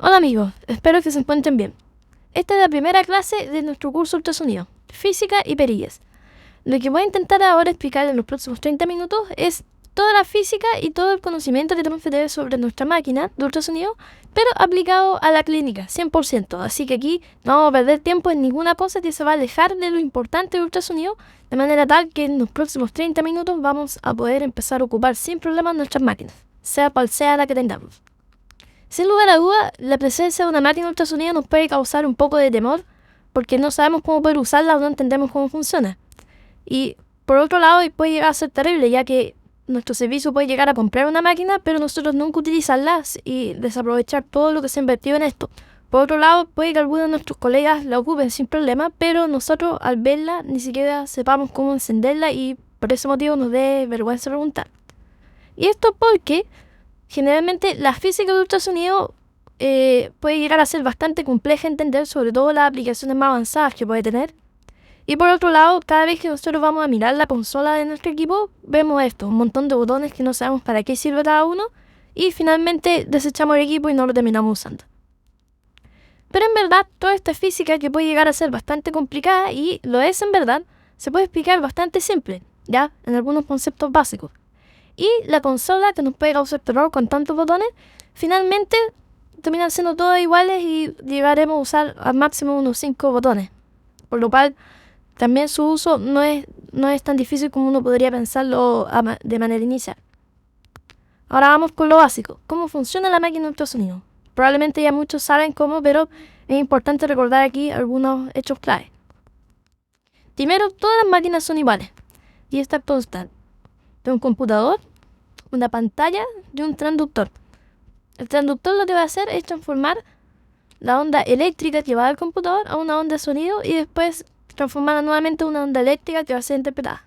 Hola amigos, espero que se encuentren bien. Esta es la primera clase de nuestro curso ultrasonido, física y perillas. Lo que voy a intentar ahora explicar en los próximos 30 minutos es toda la física y todo el conocimiento que tenemos que tener sobre nuestra máquina de ultrasonido, pero aplicado a la clínica, 100%. Así que aquí no vamos a perder tiempo en ninguna cosa que se va a alejar de lo importante del ultrasonido, de manera tal que en los próximos 30 minutos vamos a poder empezar a ocupar sin problemas nuestras máquinas, sea cual sea la que tengamos. Sin lugar a duda, la presencia de una máquina de ultrasonido nos puede causar un poco de temor porque no sabemos cómo poder usarla o no entendemos cómo funciona. Y por otro lado, puede llegar a ser terrible, ya que nuestro servicio puede llegar a comprar una máquina, pero nosotros nunca utilizarla y desaprovechar todo lo que se ha invertido en esto. Por otro lado, puede que algunos de nuestros colegas la ocupen sin problema, pero nosotros al verla ni siquiera sepamos cómo encenderla y por ese motivo nos dé vergüenza preguntar. Y esto porque generalmente la física de ultrasonido puede llegar a ser bastante compleja de entender, sobre todo las aplicaciones más avanzadas que puede tener. Y por otro lado, cada vez que nosotros vamos a mirar la consola de nuestro equipo, vemos esto, un montón de botones que no sabemos para qué sirve cada uno, y finalmente desechamos el equipo y no lo terminamos usando. Pero en verdad, toda esta física que puede llegar a ser bastante complicada, y lo es en verdad, se puede explicar bastante simple, ya, en algunos conceptos básicos. Y la consola, que nos puede causar terror con tantos botones, finalmente terminan siendo todas iguales y llegaremos a usar al máximo unos 5 botones. Por lo cual, también su uso no es tan difícil como uno podría pensarlo de manera inicial. Ahora vamos con lo básico. ¿Cómo funciona la máquina de ultrasonido? Probablemente ya muchos saben cómo, pero es importante recordar aquí algunos hechos clave. Primero, todas las máquinas son iguales y estas constan de un computador, una pantalla y un transductor. El transductor lo que va a hacer es transformar la onda eléctrica que va al computador a una onda de sonido y después transformarla nuevamente en una onda eléctrica que va a ser interpretada.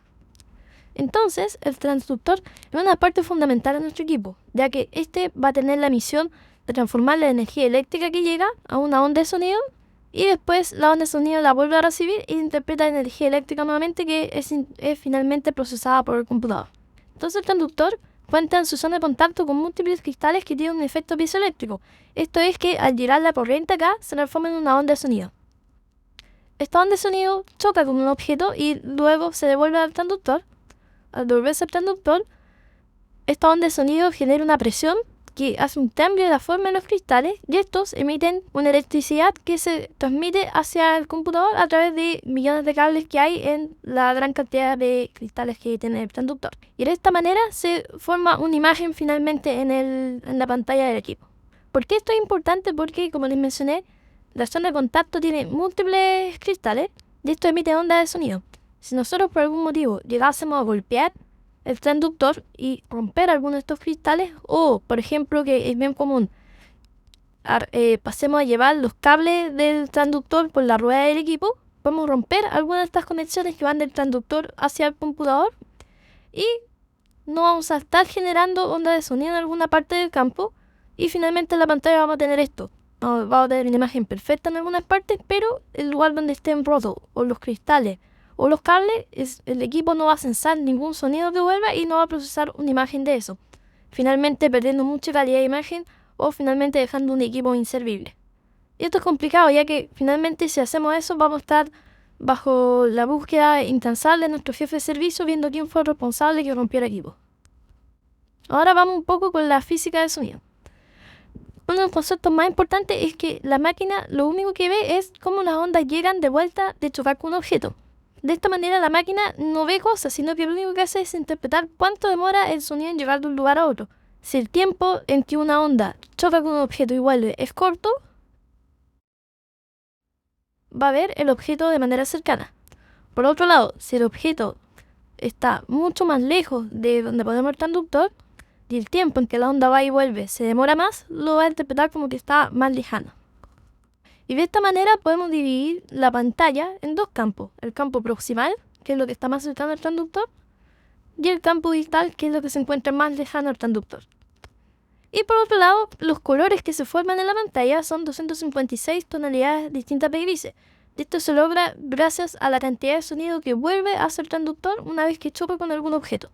Entonces, el transductor es una parte fundamental de nuestro equipo, ya que este va a tener la misión de transformar la energía eléctrica que llega a una onda de sonido y después la onda de sonido la vuelve a recibir y interpreta la energía eléctrica nuevamente que es finalmente procesada por el computador. Entonces el transductor cuenta en su zona de contacto con múltiples cristales que tienen un efecto piezoeléctrico. Esto es que al girar la corriente acá se transforma en una onda de sonido. Esta onda de sonido choca con un objeto y luego se devuelve al transductor. Al devolverse al transductor, esta onda de sonido genera una presión que hace un cambio de la forma de los cristales y estos emiten una electricidad que se transmite hacia el computador a través de millones de cables que hay en la gran cantidad de cristales que tiene el transductor. Y de esta manera se forma una imagen finalmente en la pantalla del equipo. ¿Por qué esto es importante? Porque, como les mencioné, la zona de contacto tiene múltiples cristales y esto emite ondas de sonido. Si nosotros por algún motivo llegásemos a golpear el transductor y romper alguno de estos cristales, o por ejemplo, que es bien común, pasemos a llevar los cables del transductor por la rueda del equipo, podemos romper alguna de estas conexiones que van del transductor hacia el computador y no vamos a estar generando ondas de sonido en alguna parte del campo y finalmente en la pantalla vamos a tener esto. Vamos a tener una imagen perfecta en algunas partes, pero el lugar donde estén rotos o los cristales o los cables, el equipo no va a sensar ningún sonido que vuelva y no va a procesar una imagen de eso, finalmente perdiendo mucha calidad de imagen o finalmente dejando un equipo inservible. Y esto es complicado, ya que finalmente si hacemos eso vamos a estar bajo la búsqueda incansable de nuestro jefe de servicio viendo quién fue el responsable que rompió el equipo. Ahora vamos un poco con la física del sonido. Uno de los conceptos más importantes es que la máquina lo único que ve es cómo las ondas llegan de vuelta de chocar con un objeto. De esta manera la máquina no ve cosas, sino que lo único que hace es interpretar cuánto demora el sonido en llegar de un lugar a otro. Si el tiempo en que una onda choca con un objeto y vuelve es corto, va a ver el objeto de manera cercana. Por otro lado, si el objeto está mucho más lejos de donde podemos el transductor y el tiempo en que la onda va y vuelve se demora más, lo va a interpretar como que está más lejano. Y de esta manera podemos dividir la pantalla en dos campos. El campo proximal, que es lo que está más cercano al transductor, y el campo distal, que es lo que se encuentra más lejano al transductor. Y por otro lado, los colores que se forman en la pantalla son 256 tonalidades distintas de grises. Esto se logra gracias a la cantidad de sonido que vuelve hacia el transductor una vez que choca con algún objeto.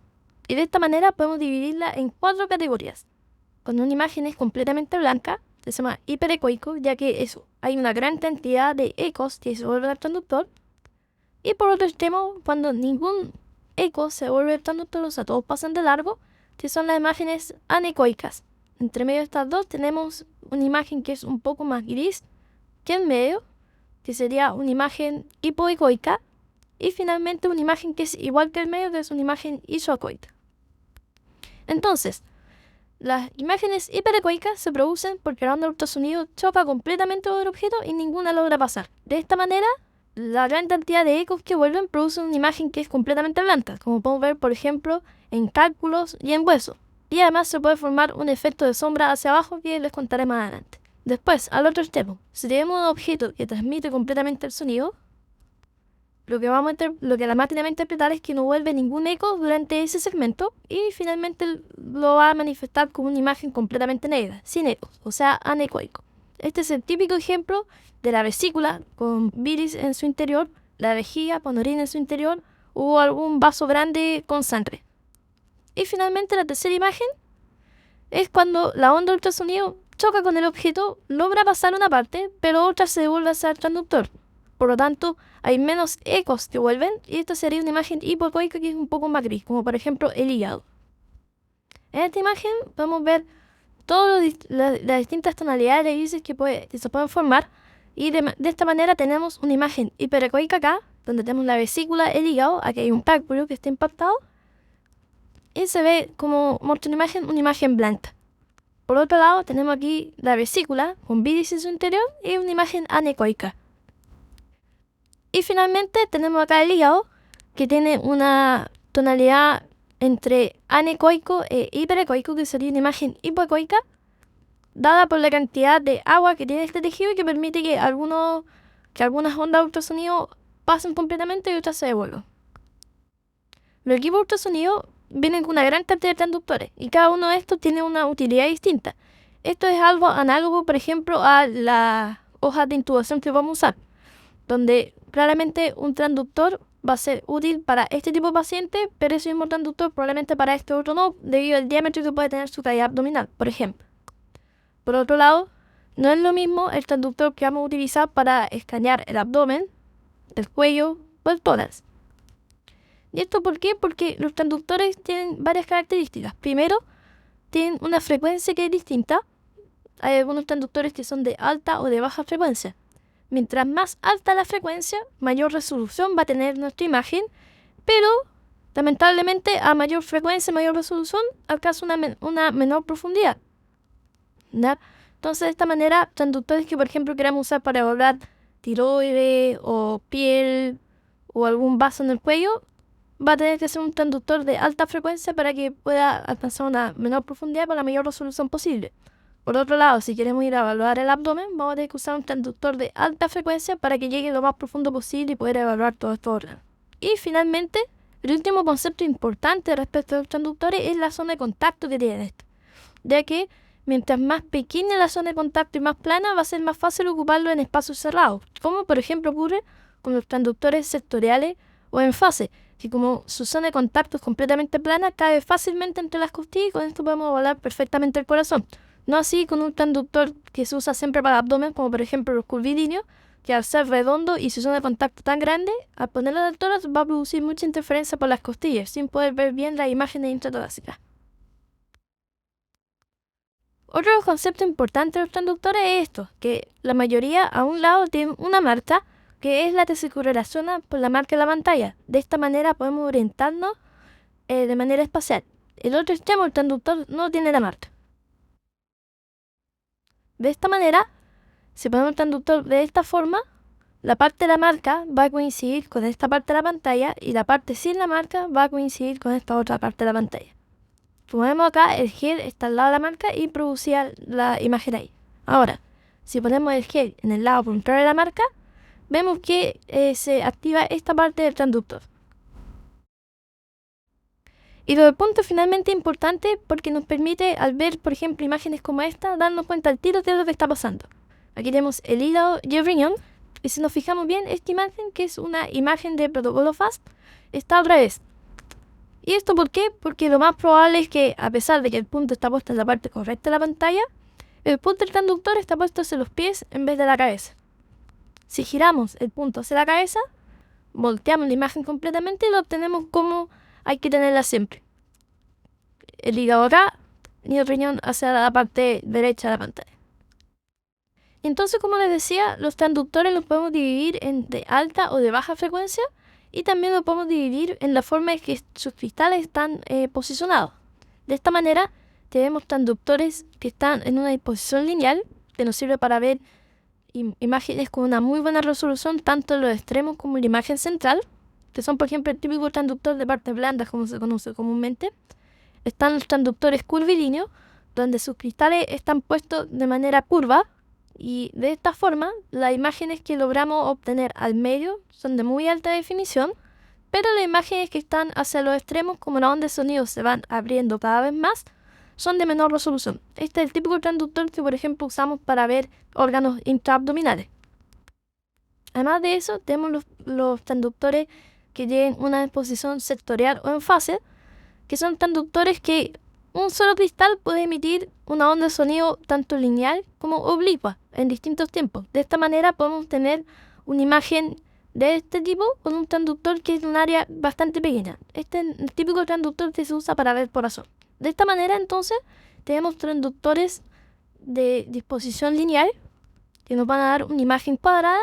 Y de esta manera podemos dividirla en 4 categorías. Cuando una imagen es completamente blanca, que se llama hiperecoico, ya que hay una gran cantidad de ecos que se vuelven al transductor. Y por otro extremo, cuando ningún eco se vuelve al transductor, o sea, todos pasan de largo, que son las imágenes anecoicas. Entre medio de estas dos tenemos una imagen que es un poco más gris que en medio, que sería una imagen hipoecoica, y finalmente una imagen que es igual que el medio, que es una imagen isoecoica. Entonces, las imágenes hiperecoicas se producen porque la onda de ultrasonido choca completamente con el objeto y ninguna logra pasar. De esta manera, la gran cantidad de ecos que vuelven producen una imagen que es completamente blanca, como podemos ver, por ejemplo, en cálculos y en huesos. Y además se puede formar un efecto de sombra hacia abajo que les contaré más adelante. Después, al otro extremo, si tenemos un objeto que transmite completamente el sonido, lo que la máquina va a interpretar es que no vuelve ningún eco durante ese segmento y finalmente lo va a manifestar como una imagen completamente negra, sin ecos, o sea, anecoico. Este es el típico ejemplo de la vesícula con bilis en su interior, la vejiga con orina en su interior o algún vaso grande con sangre. Y finalmente la tercera imagen es cuando la onda de ultrasonido choca con el objeto, logra pasar una parte, pero otra se devuelve hacia el transductor. Por lo tanto, hay menos ecos que vuelven y esta sería una imagen hipoecoica que es un poco más gris, como por ejemplo el hígado. En esta imagen podemos ver todas las distintas tonalidades de grises que se pueden formar y de esta manera tenemos una imagen hiperecoica acá, donde tenemos la vesícula, el hígado, aquí hay un cálculo que está impactado y se ve como muestra una imagen blanca. Por otro lado tenemos aquí la vesícula con bilis en su interior y una imagen anecoica. Y finalmente tenemos acá el hígado, que tiene una tonalidad entre anecoico e hiperecoico, que sería una imagen hipoecoica, dada por la cantidad de agua que tiene este tejido y que permite que algunas ondas de ultrasonido pasen completamente y otras se devuelvan. Los equipos de ultrasonido vienen con una gran cantidad de transductores y cada uno de estos tiene una utilidad distinta. Esto es algo análogo, por ejemplo, a las hojas de intubación que vamos a usar, donde claramente un transductor va a ser útil para este tipo de paciente, pero ese mismo transductor probablemente para este otro no, debido al diámetro que puede tener su cavidad abdominal, por ejemplo. Por otro lado, no es lo mismo el transductor que vamos a utilizar para escanear el abdomen, el cuello o el tórax. ¿Y esto por qué? Porque los transductores tienen varias características. Primero, tienen una frecuencia que es distinta. Hay algunos transductores que son de alta o de baja frecuencia. Mientras más alta la frecuencia, mayor resolución va a tener nuestra imagen, pero lamentablemente a mayor frecuencia, mayor resolución, alcanza una menor profundidad. ¿Ya? Entonces, de esta manera, transductores que por ejemplo queramos usar para evaluar tiroides o piel o algún vaso en el cuello, va a tener que ser un transductor de alta frecuencia para que pueda alcanzar una menor profundidad con la mayor resolución posible. Por otro lado, si queremos ir a evaluar el abdomen, vamos a tener que usar un transductor de alta frecuencia para que llegue lo más profundo posible y poder evaluar todos estos órganos. Y finalmente, el último concepto importante respecto a los transductores es la zona de contacto que tienen estos, ya que mientras más pequeña la zona de contacto y más plana, va a ser más fácil ocuparlo en espacios cerrados, como por ejemplo ocurre con los transductores sectoriales o en fase, que como su zona de contacto es completamente plana, cabe fácilmente entre las costillas y con esto podemos evaluar perfectamente el corazón. No así con un transductor que se usa siempre para el abdomen, como por ejemplo los curvilíneos, que al ser redondo y su zona de contacto tan grande, al ponerlo en el tórax va a producir mucha interferencia por las costillas, sin poder ver bien las imágenes intratorácicas. Otro concepto importante de los transductores es esto, que la mayoría a un lado tienen una marca, que es la que se correlaciona por la marca de la pantalla. De esta manera podemos orientarnos de manera espacial. El otro extremo, el transductor, no tiene la marca. De esta manera, si ponemos el transductor de esta forma, la parte de la marca va a coincidir con esta parte de la pantalla y la parte sin la marca va a coincidir con esta otra parte de la pantalla. Como vemos acá, el gel está al lado de la marca y producía la imagen ahí. Ahora, si ponemos el gel en el lado contrario de la marca, vemos que se activa esta parte del transductor. Y todo el punto finalmente importante porque nos permite, al ver, por ejemplo, imágenes como esta, darnos cuenta al tiro de lo que está pasando. Aquí tenemos el hígado y el riñón, y si nos fijamos bien, esta imagen, que es una imagen de protocolo FAST, está al revés. ¿Y esto por qué? Porque lo más probable es que, a pesar de que el punto está puesto en la parte correcta de la pantalla, El punto del transductor está puesto hacia los pies en vez de la cabeza. Si giramos el punto hacia la cabeza, volteamos la imagen completamente y lo obtenemos como hay que tenerla siempre. El hígado acá y el riñón hacia la parte derecha de la pantalla. Entonces, como les decía, los transductores los podemos dividir en de alta o de baja frecuencia y también lo podemos dividir en la forma en que sus cristales están posicionados. De esta manera, tenemos transductores que están en una disposición lineal, que nos sirve para ver imágenes con una muy buena resolución, tanto en los extremos como en la imagen central, que son, por ejemplo, el típico transductor de partes blandas, como se conoce comúnmente. Están los transductores curvilíneos, donde sus cristales están puestos de manera curva, y de esta forma las imágenes que logramos obtener al medio son de muy alta definición, pero las imágenes que están hacia los extremos, como las ondas de sonido se van abriendo cada vez más, son de menor resolución. Este es el típico transductor que, por ejemplo, usamos para ver órganos intraabdominales. Además de eso, tenemos los transductores que tienen una disposición sectorial o en fase, que son transductores que un solo cristal puede emitir una onda de sonido tanto lineal como oblicua en distintos tiempos. De esta manera podemos tener una imagen de este tipo con un transductor que es un área bastante pequeña. Este es el típico transductor que se usa para ver corazón. De esta manera, entonces, tenemos transductores de disposición lineal que nos van a dar una imagen cuadrada,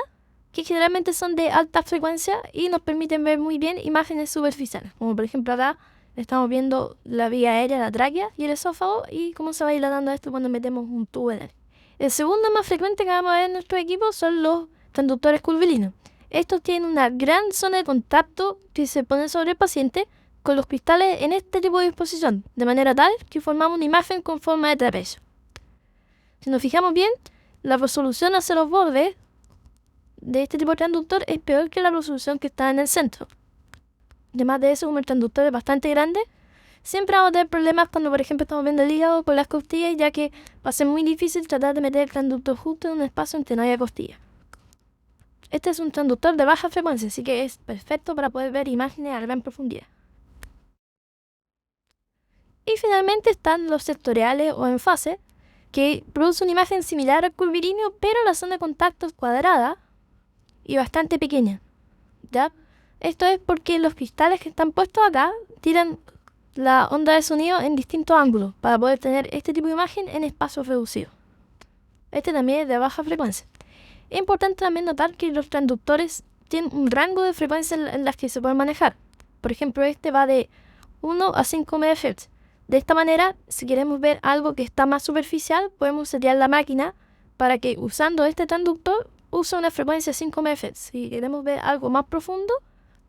que generalmente son de alta frecuencia y nos permiten ver muy bien imágenes superficiales, como por ejemplo acá estamos viendo la vía aérea, la tráquea y el esófago, y cómo se va dilatando esto cuando metemos un tubo en él. El segundo más frecuente que vamos a ver en nuestro equipo son los transductores curvilíneos. Estos tienen una gran zona de contacto que se pone sobre el paciente con los cristales en este tipo de disposición, de manera tal que formamos una imagen con forma de trapecio. Si nos fijamos bien, la resolución hacia los bordes de este tipo de transductor es peor que la resolución que está en el centro. Además de eso, como el transductor es bastante grande, siempre vamos a tener problemas cuando, por ejemplo, estamos viendo el hígado con las costillas, ya que va a ser muy difícil tratar de meter el transductor justo en un espacio en que no haya costillas. Este es un transductor de baja frecuencia, así que es perfecto para poder ver imágenes a gran profundidad. Y finalmente están los sectoriales o en fase, que producen una imagen similar al curvilíneo, pero la zona de contacto es cuadrada y bastante pequeña, ¿ya? Esto es porque los cristales que están puestos acá tiran la onda de sonido en distintos ángulos para poder tener este tipo de imagen en espacios reducidos. Este también es de baja frecuencia. Es importante también notar que los transductores tienen un rango de frecuencias en las que se pueden manejar. Por ejemplo, este va de 1 a 5 MHz. De esta manera, si queremos ver algo que está más superficial, podemos setear la máquina para que usando este transductor use una frecuencia de 5 MHz. Si queremos ver algo más profundo,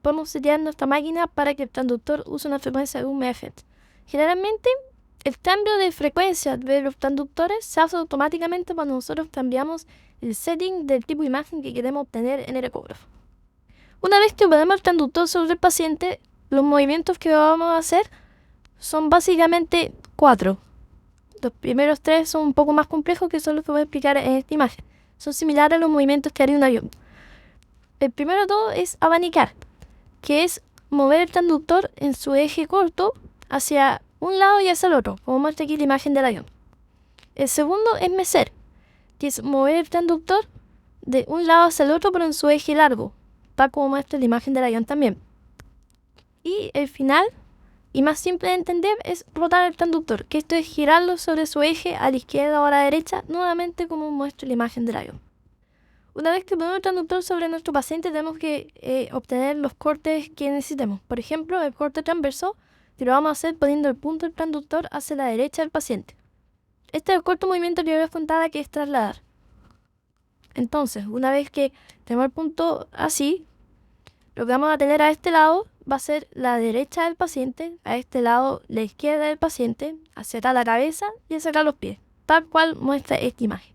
podemos setear nuestra máquina para que el transductor use una frecuencia de 1 MHz. Generalmente, el cambio de frecuencia de los transductores se hace automáticamente cuando nosotros cambiamos el setting del tipo de imagen que queremos obtener en el ecógrafo. Una vez que ponemos el transductor sobre el paciente, los movimientos que vamos a hacer son básicamente 4. Los primeros 3 son un poco más complejos, que son los que voy a explicar en esta imagen. Son similares a los movimientos que haría un avión. El primero de todo es abanicar, que es mover el transductor en su eje corto hacia un lado y hacia el otro, como muestra aquí la imagen del avión. El segundo es mecer, que es mover el transductor de un lado hacia el otro, pero en su eje largo, tal como muestra la imagen del avión también. Y el final, y más simple de entender, es rotar el transductor, que esto es girarlo sobre su eje a la izquierda o a la derecha, nuevamente como muestra la imagen del avión. Una vez que ponemos el transductor sobre nuestro paciente, tenemos que obtener los cortes que necesitemos. Por ejemplo, el corte transverso, que lo vamos a hacer poniendo el punto del transductor hacia la derecha del paciente. Este es el corto movimiento que yo les contaba, que es trasladar. Entonces, una vez que tenemos el punto así, lo que vamos a tener a este lado va a ser la derecha del paciente, a este lado la izquierda del paciente, hacia acá la cabeza y hacia acá los pies, tal cual muestra esta imagen.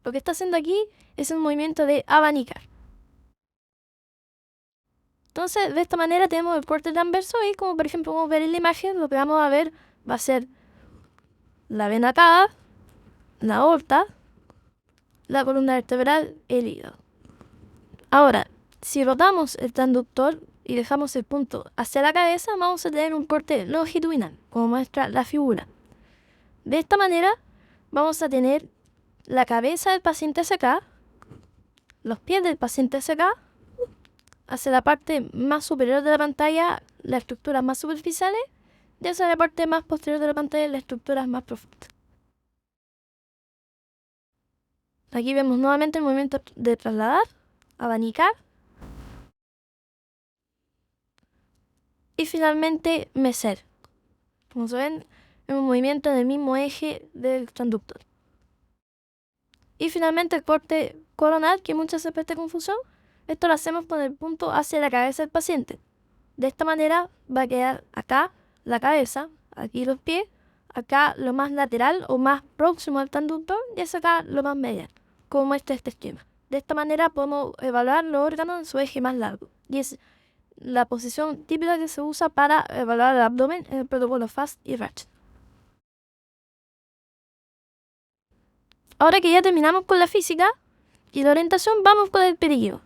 Lo que está haciendo aquí es un movimiento de abanicar. Entonces, de esta manera tenemos el corte transverso y, como por ejemplo podemos ver en la imagen, lo que vamos a ver va a ser la vena cava, la aorta, la columna vertebral, el hígado. Ahora, si rotamos el transductor y dejamos el punto hacia la cabeza, vamos a tener un corte longitudinal, como muestra la figura. De esta manera, vamos a tener la cabeza del paciente hacia acá, los pies del paciente hacia acá, hacia la parte más superior de la pantalla, las estructuras más superficiales, y hacia la parte más posterior de la pantalla, las estructuras más profundas. Aquí vemos nuevamente el movimiento de trasladar, abanicar, y finalmente mecer. Como se ven, es un movimiento en el mismo eje del transductor. Y finalmente el corte coronal, que muchas veces presta confusión. Esto lo hacemos con el punto hacia la cabeza del paciente. De esta manera va a quedar acá la cabeza, aquí los pies, acá lo más lateral o más próximo al transductor y hacia acá lo más medial, como muestra este esquema. De esta manera podemos evaluar los órganos en su eje más largo. Y es la posición típica que se usa para evaluar el abdomen en el protocolo FAST y RACHET. Ahora que ya terminamos con la física y la orientación, vamos con el periqueo.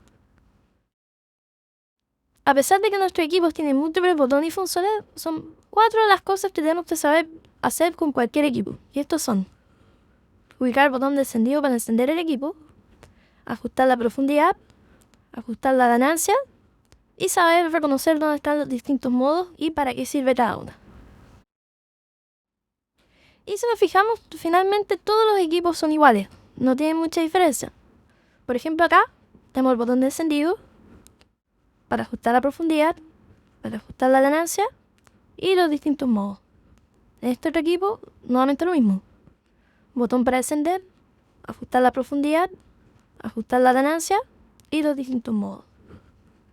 A pesar de que nuestros equipos tienen múltiples botones y funciones, son 4 las cosas que tenemos que saber hacer con cualquier equipo. Y estos son: ubicar el botón de encendido para encender el equipo, ajustar la profundidad, ajustar la ganancia y saber reconocer dónde están los distintos modos y para qué sirve cada una. Y si nos fijamos, finalmente todos los equipos son iguales, no tienen mucha diferencia. Por ejemplo, acá tenemos el botón de encendido para ajustar la profundidad, para ajustar la ganancia y los distintos modos. En este otro equipo, nuevamente lo mismo. Botón para encender, ajustar la profundidad, ajustar la ganancia y los distintos modos.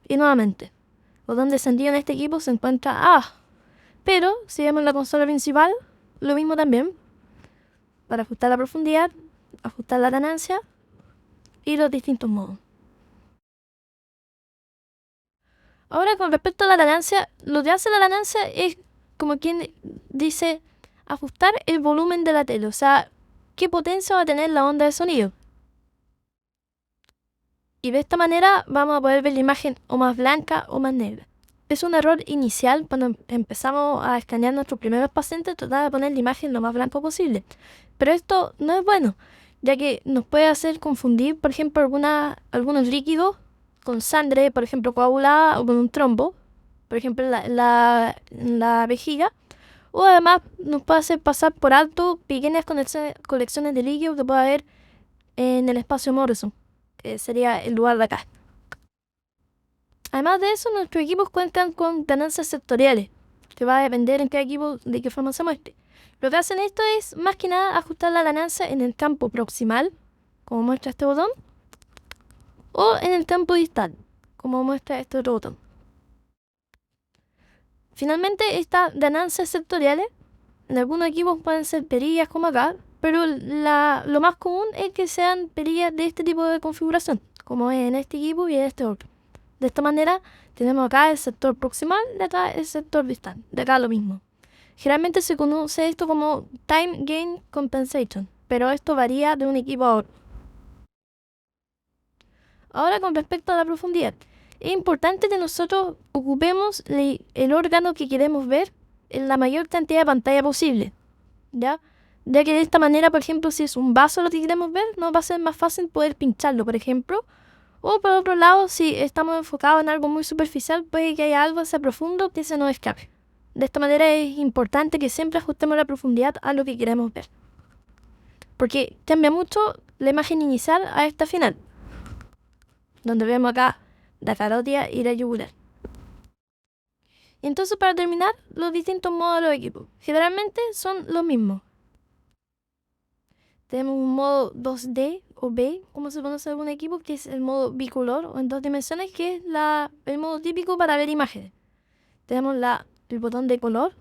Y nuevamente, botón de encendido en este equipo se encuentra pero si vemos la consola principal, lo mismo también. Para ajustar la profundidad, ajustar la ganancia y los distintos modos. Ahora, con respecto a la ganancia, lo que hace la ganancia es, como quien dice, ajustar el volumen de la tele, o sea, qué potencia va a tener la onda de sonido. Y de esta manera vamos a poder ver la imagen o más blanca o más negra. Es un error inicial cuando empezamos a escanear nuestros primeros pacientes, tratar de poner la imagen lo más blanco posible. Pero esto no es bueno, ya que nos puede hacer confundir, por ejemplo, algunos líquidos con sangre, por ejemplo, coagulada o con un trombo, por ejemplo, en la vejiga. O además nos puede hacer pasar por alto pequeñas colecciones de líquidos que puede haber en el espacio Morrison, que sería el lugar de acá. Además de eso, nuestros equipos cuentan con ganancias sectoriales, que va a depender en cada equipo de qué forma se muestre. Lo que hacen esto es, más que nada, ajustar la ganancia en el campo proximal, como muestra este botón, o en el campo distal, como muestra este otro botón. Finalmente, estas ganancias sectoriales, en algunos equipos pueden ser perillas como acá, pero lo más común es que sean perillas de este tipo de configuración, como es en este equipo y en este otro. De esta manera, tenemos acá el sector proximal, de acá el sector distal, de acá lo mismo. Generalmente se conoce esto como Time Gain Compensation, pero esto varía de un equipo a otro. Ahora, con respecto a la profundidad, es importante que nosotros ocupemos el órgano que queremos ver en la mayor cantidad de pantalla posible, ¿ya? Ya que de esta manera, por ejemplo, si es un vaso lo que queremos ver, nos va a ser más fácil poder pincharlo, por ejemplo. O por otro lado, si estamos enfocados en algo muy superficial, puede que haya algo hacia profundo que se nos escape. De esta manera es importante que siempre ajustemos la profundidad a lo que queremos ver, porque cambia mucho la imagen inicial a esta final, donde vemos acá la carótida y la yugular. Y entonces, para terminar, los distintos modos de los equipos generalmente son los mismos. Tenemos un modo 2D o B, como se conoce en algún equipo, que es el modo bicolor o en 2 dimensiones, que es el modo típico para ver imágenes. Tenemos el botón de color,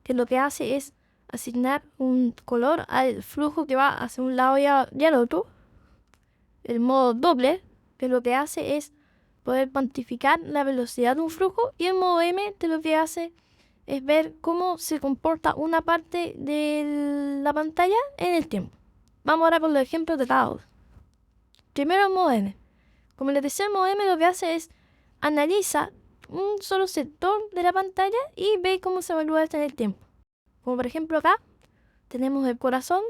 que lo que hace es asignar un color al flujo que va hacia un lado y al otro. El modo doble, que lo que hace es poder cuantificar la velocidad de un flujo. Y el modo M, que lo que hace es ver cómo se comporta una parte de la pantalla en el tiempo. Vamos ahora con los ejemplos de cada uno. Primero el modo M. Como les decía, el modo M lo que hace es analiza un solo sector de la pantalla y ve cómo se evalúa esto en el tiempo. Como por ejemplo acá tenemos el corazón,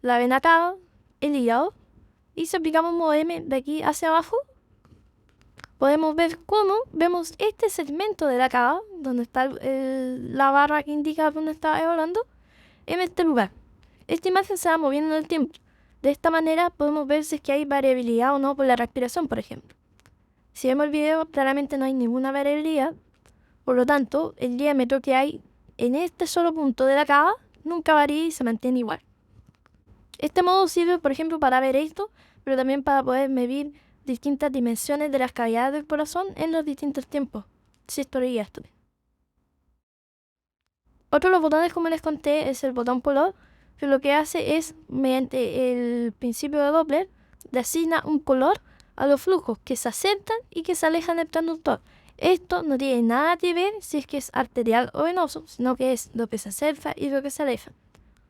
la ven acá, el hígado, y si aplicamos modo M de aquí hacia abajo, podemos ver cómo vemos este segmento de la cava, donde está la barra que indica dónde está evaluando, en este lugar. Esta imagen se va moviendo en el tiempo. De esta manera podemos ver si es que hay variabilidad o no por la respiración, por ejemplo. Si vemos el video, claramente no hay ninguna variabilidad. Por lo tanto, el diámetro que hay en este solo punto de la cava nunca varía y se mantiene igual. Este modo sirve, por ejemplo, para ver esto, pero también para poder medir distintas dimensiones de las cavidades del corazón en los distintos tiempos, sistole y diástole. Otro de los botones, como les conté, es el botón color, que lo que hace es, mediante el principio de Doppler, le asigna un color a los flujos que se acercan y que se alejan del transductor. Esto no tiene nada que ver si es que es arterial o venoso, sino que es lo que se acerca y lo que se aleja.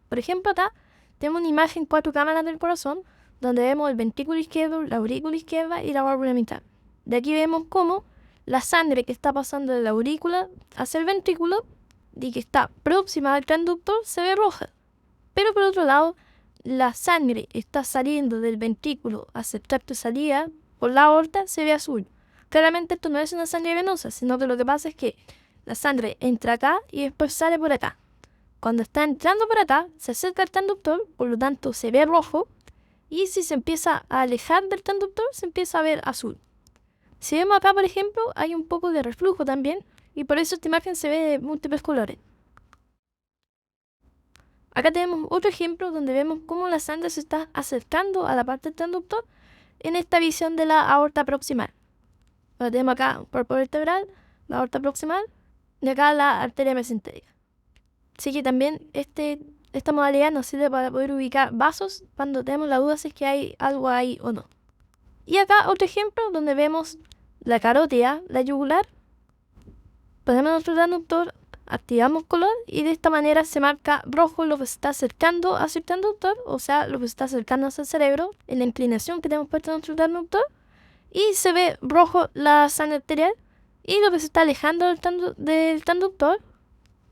Por ejemplo, acá tenemos una imagen 4 cámaras del corazón, donde vemos el ventrículo izquierdo, la aurícula izquierda y la válvula mitral. De aquí vemos cómo la sangre que está pasando de la aurícula hacia el ventrículo y que está próxima al transductor se ve roja. Pero por otro lado, la sangre está saliendo del ventrículo hacia el tracto de salida por la aorta, se ve azul. Claramente esto no es una sangre venosa, sino que lo que pasa es que la sangre entra acá y después sale por acá. Cuando está entrando por acá, se acerca al transductor, por lo tanto se ve rojo, y si se empieza a alejar del transductor, se empieza a ver azul. Si vemos acá, por ejemplo, hay un poco de reflujo también, y por eso esta imagen se ve de múltiples colores. Acá tenemos otro ejemplo donde vemos cómo la sangre se está acercando a la parte del transductor en esta visión de la aorta proximal. Ahora tenemos acá un cuerpo vertebral, la aorta proximal, y acá la arteria mesentérica. Así que también esta modalidad nos sirve para poder ubicar vasos cuando tenemos la duda si es que hay algo ahí o no. Y acá otro ejemplo donde vemos la carótida, la yugular. Ponemos nuestro transductor, activamos color y de esta manera se marca rojo lo que se está acercando hacia el transductor, o sea, lo que se está acercando hacia el cerebro, en la inclinación que tenemos puesto en nuestro transductor, y se ve rojo la sangre arterial, y lo que se está alejando del transductor,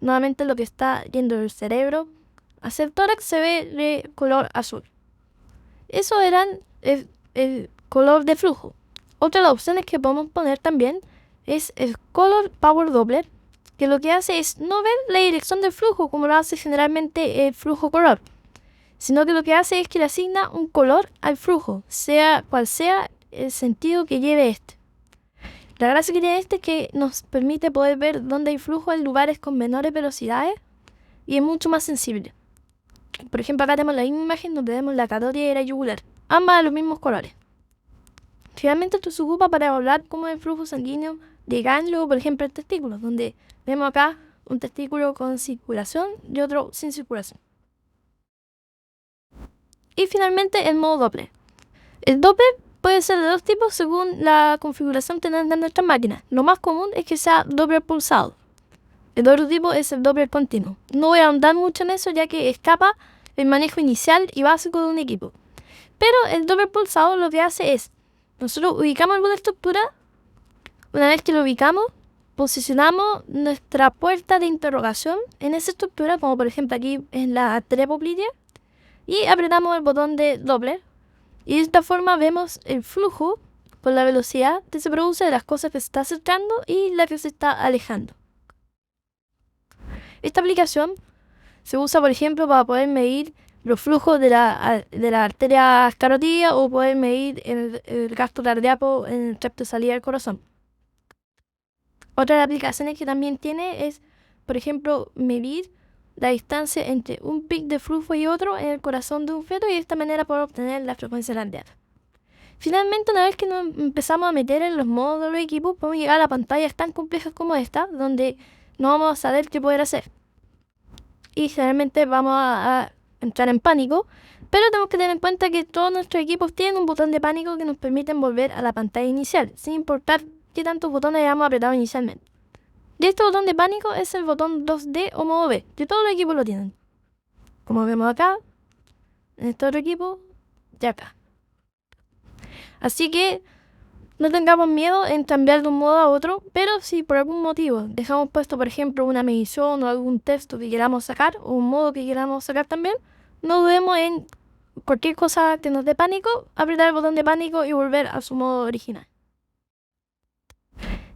nuevamente lo que está yendo del cerebro hacia el tórax, se ve de color azul. Eso eran el color de flujo. Otra de las opciones que podemos poner también es el Color Power Doppler, que lo que hace es no ver la dirección del flujo como lo hace generalmente el flujo color, sino que lo que hace es que le asigna un color al flujo, sea cual sea el sentido que lleve este. La gracia que tiene este es que nos permite poder ver dónde hay flujo en lugares con menores velocidades y es mucho más sensible. Por ejemplo, acá tenemos la misma imagen donde vemos la carótida y la yugular, ambas de los mismos colores. Finalmente esto se ocupa para evaluar cómo es el flujo sanguíneo de ganglio, por ejemplo, el testículo, donde vemos acá un testículo con circulación y otro sin circulación. Y finalmente el modo Doppler. El Doppler puede ser de dos tipos según la configuración que tengan nuestras máquinas. Lo más común es que sea Doppler pulsado. El otro tipo es el Doppler continuo. No voy a ahondar mucho en eso ya que escapa el manejo inicial y básico de un equipo. Pero el Doppler pulsado lo que hace es, nosotros ubicamos alguna estructura, una vez que lo ubicamos, posicionamos nuestra puerta de interrogación en esa estructura, como por ejemplo aquí en la arteria poplitea, y apretamos el botón de Doppler. Y de esta forma vemos el flujo por la velocidad que se produce de las cosas que se está acercando y la que se está alejando. Esta aplicación se usa, por ejemplo, para poder medir los flujos de la arteria carotídea o poder medir el gasto cardíaco en el tracto de salida del corazón. Otra de las aplicaciones que también tiene es, por ejemplo, medir la distancia entre un pic de flujo y otro en el corazón de un feto y de esta manera poder obtener la frecuencia cardíaca. Finalmente, una vez que nos empezamos a meter en los modos de los equipos, podemos llegar a pantallas tan complejas como esta, donde no vamos a saber qué poder hacer. Y generalmente vamos a entrar en pánico, pero tenemos que tener en cuenta que todos nuestros equipos tienen un botón de pánico que nos permite volver a la pantalla inicial, sin importar qué tantos botones hayamos apretado inicialmente. Y este botón de pánico es el botón 2D o modo B, que todos los equipos lo tienen. Como vemos acá, en este otro equipo, y acá. Así que no tengamos miedo en cambiar de un modo a otro, pero si por algún motivo dejamos puesto, por ejemplo, una medición o algún texto que queramos sacar, o un modo que queramos sacar también, no dudemos en cualquier cosa que nos dé pánico, apretar el botón de pánico y volver a su modo original.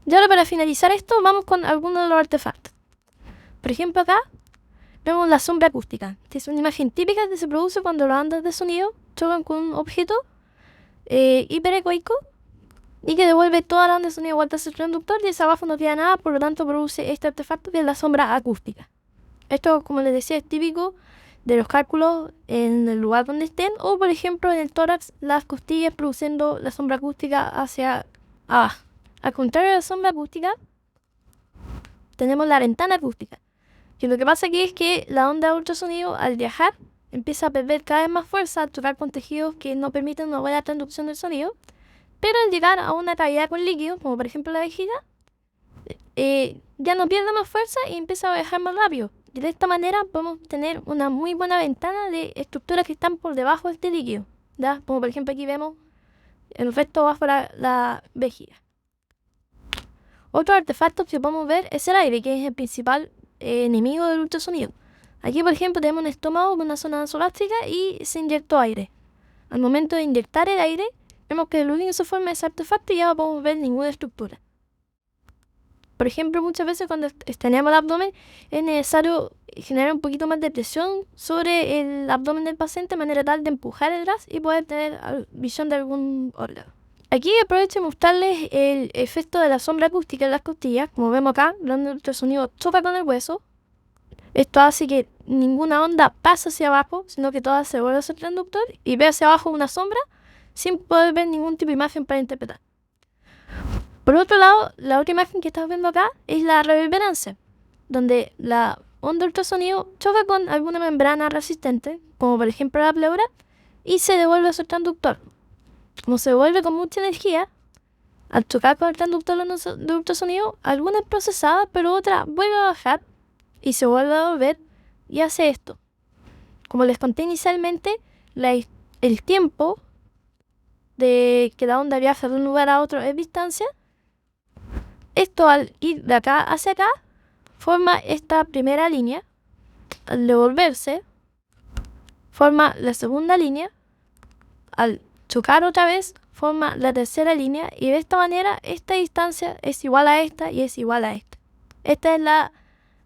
Y ahora, para finalizar esto, vamos con algunos de los artefactos. Por ejemplo, acá vemos la sombra acústica, que es una imagen típica que se produce cuando las ondas de sonido chocan con un objeto hiperecoico y que devuelve toda la onda de sonido vuelta hacia el transductor, y hacia abajo no queda nada, por lo tanto produce este artefacto que es la sombra acústica. Esto, como les decía, es típico de los cálculos en el lugar donde estén, o por ejemplo en el tórax, las costillas produciendo la sombra acústica hacia abajo. Al contrario de la sombra acústica, tenemos la ventana acústica, que lo que pasa aquí es que la onda de ultrasonido, al viajar, empieza a perder cada vez más fuerza al chocar con tejidos que no permiten una buena transducción del sonido, pero al llegar a una cavidad con líquido, como por ejemplo la vejiga, ya no pierde más fuerza y empieza a viajar más rápido. Y de esta manera podemos tener una muy buena ventana de estructuras que están por debajo de este líquido, ¿ya? Como por ejemplo aquí vemos el efecto bajo la vejiga. Otro artefacto que podemos ver es el aire, que es el principal enemigo del ultrasonido. Aquí por ejemplo tenemos un estómago con una zona nasogástrica y se inyectó aire. Al momento de inyectar el aire, vemos que el único se forma ese artefacto y ya no podemos ver ninguna estructura. Por ejemplo, muchas veces cuando escaneamos el abdomen es necesario generar un poquito más de presión sobre el abdomen del paciente de manera tal de empujar el gas y poder tener visión de algún órgano. Aquí aprovecho de mostrarles el efecto de la sombra acústica en las costillas. Como vemos acá, la onda de ultrasonido choca con el hueso. Esto hace que ninguna onda pase hacia abajo, sino que toda se vuelve hacia el transductor y ve hacia abajo una sombra sin poder ver ningún tipo de imagen para interpretar. Por otro lado, la otra imagen que estamos viendo acá es la reverberancia, donde la onda de ultrasonido choca con alguna membrana resistente, como por ejemplo la pleura, y se devuelve hacia el transductor. Como se devuelve con mucha energía, al chocar con el transductor de ultrasonido, alguna es procesada, pero otra vuelve a bajar y se vuelve a devolver y hace esto. Como les conté inicialmente, el tiempo de que la onda viaja de un lugar a otro es distancia. Esto, al ir de acá hacia acá, forma esta primera línea. Al devolverse, forma la segunda línea. Al chocar otra vez, forma la tercera línea. Y de esta manera, esta distancia es igual a esta y es igual a esta. Esta es la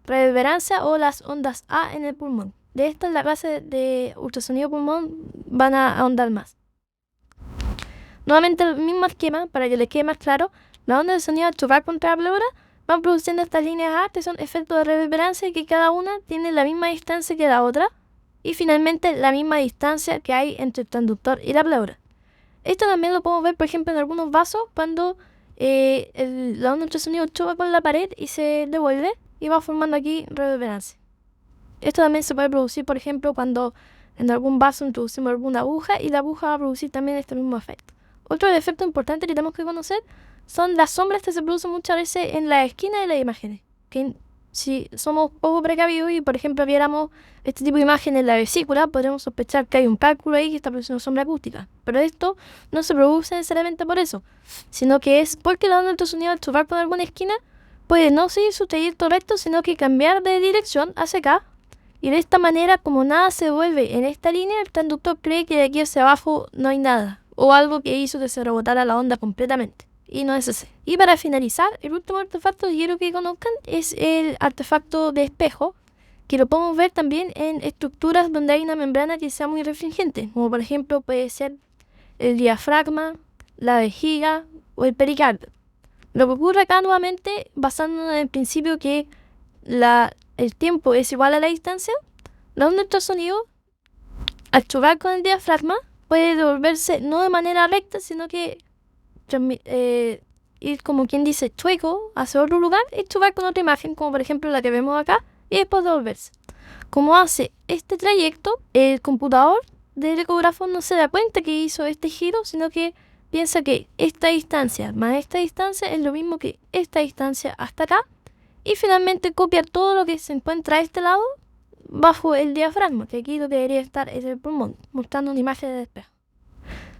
reverberancia o las ondas A en el pulmón. De esta, en la clase de ultrasonido pulmón van a ahondar más. Nuevamente el mismo esquema, para que les quede más claro. La onda de sonido al chocar contra la pleura van produciendo estas líneas A, que son efectos de reverberancia, que cada una tiene la misma distancia que la otra, y finalmente la misma distancia que hay entre el transductor y la pleura. Esto también lo podemos ver, por ejemplo, en algunos vasos, cuando la onda de ultrasonido choca con la pared y se devuelve, y va formando aquí reverberancia. Esto también se puede producir, por ejemplo, cuando en algún vaso introducimos alguna aguja, y la aguja va a producir también este mismo efecto. Otro efecto importante que tenemos que conocer son las sombras que se producen muchas veces en la esquina de las imágenes. Que si somos poco precavidos y, por ejemplo, viéramos este tipo de imagen en la vesícula, podríamos sospechar que hay un cálculo ahí que está produciendo sombra acústica. Pero esto no se produce necesariamente por eso, sino que es porque la onda de ultrasonido al chocar con alguna esquina puede no seguir su trayecto recto, sino que cambiar de dirección hacia acá. Y de esta manera, como nada se vuelve en esta línea, el transductor cree que de aquí hacia abajo no hay nada, o algo que hizo que se rebotara la onda completamente. Y no es así. Y para finalizar, el último artefacto que quiero que conozcan es el artefacto de espejo, que lo podemos ver también en estructuras donde hay una membrana que sea muy refringente, como por ejemplo puede ser el diafragma, la vejiga o el pericardio. Lo que ocurre acá nuevamente, basándonos en el principio que el tiempo es igual a la distancia, la onda de ultrasonido, al chocar con el diafragma, puede devolverse no de manera recta, sino que ir, como quien dice, chueco hacia otro lugar y chocar con otra imagen, como por ejemplo la que vemos acá, y después devolverse. Como hace este trayecto, el computador del ecógrafo no se da cuenta que hizo este giro, sino que piensa que esta distancia más esta distancia es lo mismo que esta distancia hasta acá, y finalmente copia todo lo que se encuentra a este lado bajo el diafragma, que aquí lo que debería estar es el pulmón, mostrando una imagen de espejo.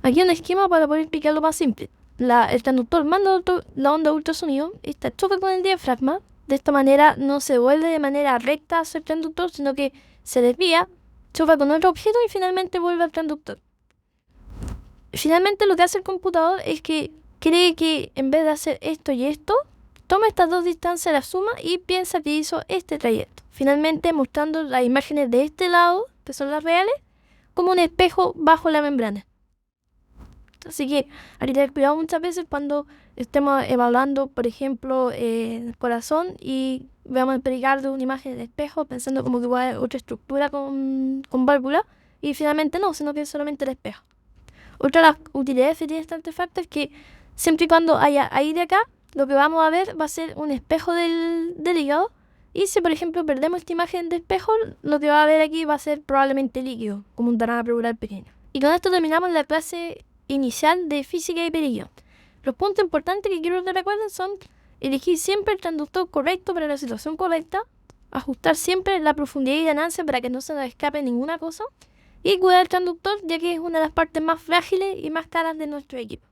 Aquí un esquema para poder explicarlo más simple. El transductor manda la onda de ultrasonido, esta choca con el diafragma. De esta manera no se vuelve de manera recta hacia el transductor, sino que se desvía, choca con otro objeto y finalmente vuelve al transductor. Finalmente lo que hace el computador es que cree que en vez de hacer esto y esto, toma estas dos distancias, las suma y piensa que hizo este trayecto. Finalmente mostrando las imágenes de este lado, que son las reales, como un espejo bajo la membrana. Así que hay que tener cuidado muchas veces cuando estemos evaluando, por ejemplo, el corazón y veamos el pericardio de una imagen de espejo pensando como que va a haber otra estructura con válvula y finalmente no, sino que es solamente el espejo. Otra de las utilidades que tiene este artefacto es que siempre y cuando haya aire acá, lo que vamos a ver va a ser un espejo del hígado. Y si por ejemplo perdemos esta imagen de espejo, lo que va a ver aquí va a ser probablemente líquido, como un tarán pleural pequeño. Y con esto terminamos la clase inicial de física y perilla. Los puntos importantes que quiero que recuerden son elegir siempre el transductor correcto para la situación correcta, ajustar siempre la profundidad y ganancia para que no se nos escape ninguna cosa y cuidar el transductor ya que es una de las partes más frágiles y más caras de nuestro equipo.